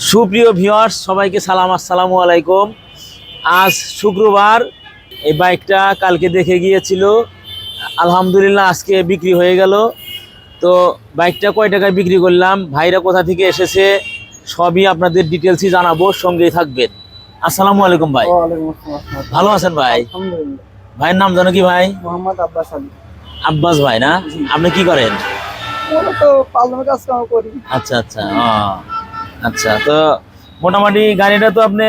সুপ্রিয় ভিউয়ার্স, সবাইকে সালাম, আসসালামু আলাইকুম। আজ শুক্রবার। এই বাইকটা কালকে দেখে গিয়েছিল, আলহামদুলিল্লাহ আজকে বিক্রি হয়ে গেল। তো বাইকটা কয় টাকায় বিক্রি করলাম, ভাইরা কোথা থেকে এসেছে, সবই আপনাদের ডিটেলসই জানাবো, সঙ্গেই থাকবেন। আসসালামু আলাইকুম ভাই। ভালো আছেন ভাই? ভাইয়ের নাম জানো কি ভাই? মোহাম্মদ আব্বাস আলী। আব্বাস ভাই না? আপনি কি করেন? আচ্ছা আচ্ছা, আচ্ছা। তো মোটামুটি গাড়িটা তো আপনি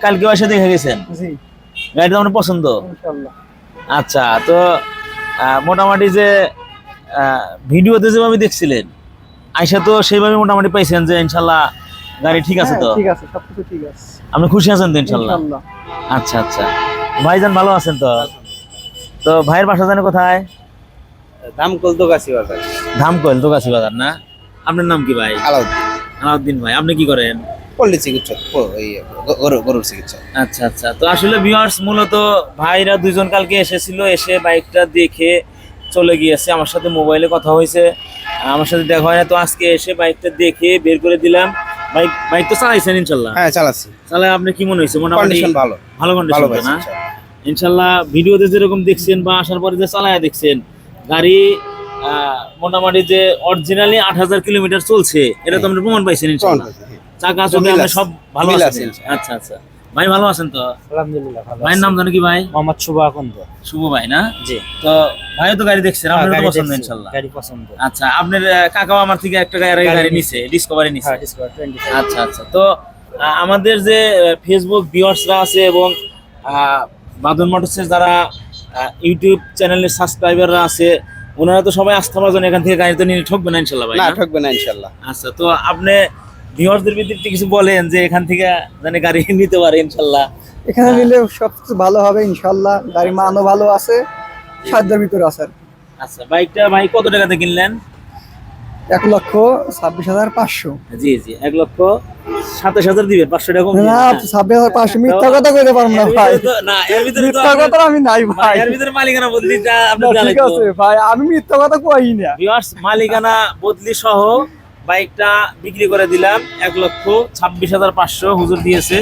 কালকে এসে দেখে গেছেন, গাড়িটা আপনার পছন্দ? আচ্ছা। তো মোটামুটি যে ভিডিওতে যেভাবে দেখছিলেন, আইসা তো সেইভাবে মোটামুটি পাইছেন যে ইনশাল্লাহ গাড়ি ঠিক আছে? তো ঠিক আছে, সবকিছু ঠিক আছে। আপনি খুশি আছেন তো ইনশাল্লাহ? আচ্ছা আচ্ছা। ভাইজান ভালো আছেন তো? তো ভাইয়ের বাসা জানে কোথায়? ধামকল দোগাছি বাজার। ধামকল দোগাছি বাজার না? আপনার নাম কি ভাই? আলাউদ্দিন ভাই। আপনি কি করেন? পল্লী চিকিৎসক, গরুর চিকিৎসক। আচ্ছা আচ্ছা। তো আসলে ভিউয়ার্স, মূলত ভাইরা দুইজন কালকে এসেছিল, এসে বাইকটা দেখে চলে গিয়েছে। আমার সাথে মোবাইলে কথা হয়েছে, আমার সাথে দেখা হয় না। তো আজকে এসে বাইকটা দেখে বের করে দিলাম। বাইক তো চালাইছেন ইনশাল্লাহ? হ্যাঁ, চালাচ্ছি। চালাই আপনি কি মনে হয়েছে? মোটামুটি কন্ডিশন ভালো, ভালো কন্ডিশন না? ইনশাল্লাহ ভিডিওতে যেরকম দেখছেন বা আসার পরে যে চালায়া দেখছেন, গাড়ি মোটামুটি যে অরিজিনালি ৮,০০০ কিলোমিটার চলছে, এটা তো আপনি প্রমাণ পাইছেন ইনশাল্লাহ। চাকা চলে সব ভালো আছে। আচ্ছা আচ্ছা। ভাই ভালো আছেন তো? আলহামদুলিল্লাহ ভালো। ভাইয়ের নাম জানো কি ভাই? মোহাম্মদ শুভ আকন্দ। শুভ ভাই না? জি। তো ভাই তো গাড়ি দেখছেন, আপনার তো পছন্দ ইনশাল্লাহ? গাড়ি পছন্দ। আচ্ছা, আপনার কাকাও আমার থেকে একটা গাড়ি নিছে, ডিসকভারি নিছে। হ্যাঁ, ডিসকভারি 25। আচ্ছা আচ্ছা। তো আমাদের যে ফেসবুক ভিউয়ার্সরা আছে এবং বাদল মোটরসের যারা ইউটিউব চ্যানেলের সাবস্ক্রাইবাররা আছে, ওনারা তো সবাই আস্থাভাজন এখান থেকে গাড়ি তো নিয়ে ঠকবে না ইনশাল্লাহ ভাই? না, ঠকবে না ইনশাল্লাহ। আচ্ছা। তো আপনি ভিউয়ারদের ভিত্তিতে কিছু বলেন যে এখান থেকে জানি গাড়ি নিতে পারে ইনশাল্লাহ। এখানে নিলে সবকিছু ভালো হবে ইনশাল্লাহ। গাড়ি মানও ভালো আছে, সাধ্যের ভিতরে আছে। আচ্ছা, বাইকটা ভাই কত টাকাতে কিনলেন? ১,২৬,৫০০। জি জি, ১,২৭,০০০ দিবেন, ৫০০ টাকা কম না, ২৬,৫০০ মিথ্যা কথা কইতে পারবো না ভাই। না, এর ভিতরে তো মিথ্যা কথা আমি নাই ভাই। এর ভিতরে মালিকানা বদলিটা আপনি না, জানেন ঠিক আছে ভাই, আমি মিথ্যা কথা কই না। ভিউয়ার্স, মালিকানা বদলি সহ বাইকটা বিক্রি করে দিলাম ১,২৬,৫০০ হুজুর দিয়েছে।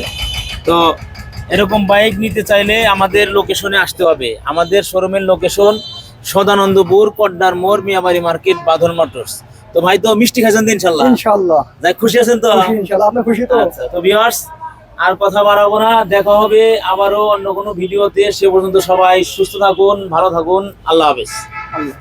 তো এরকম বাইক নিতে চাইলে আমাদের লোকেশনে আসতে হবে। আমাদের শোরুমের লোকেশন সদানন্দপুর, কড্ডার মোড়, মিয়াবাড়ি মার্কেট, বাদল মোটরস। তো ভাই তো মিষ্টি খাইছেন তো ইনশাল্লাহ? ইনশাল্লাহ। যাই, খুশি আছেন তো? খুশি ইনশাল্লাহ। আপনি খুশি তো? আচ্ছা। তো ভিউয়ার্স, আর কথা বাড়াবো না, দেখা হবে আবারও অন্য কোনো ভিডিওতে। সে পর্যন্ত সবাই সুস্থ থাকুন, ভালো থাকুন। আল্লাহ হাফেজ। আল্লাহ।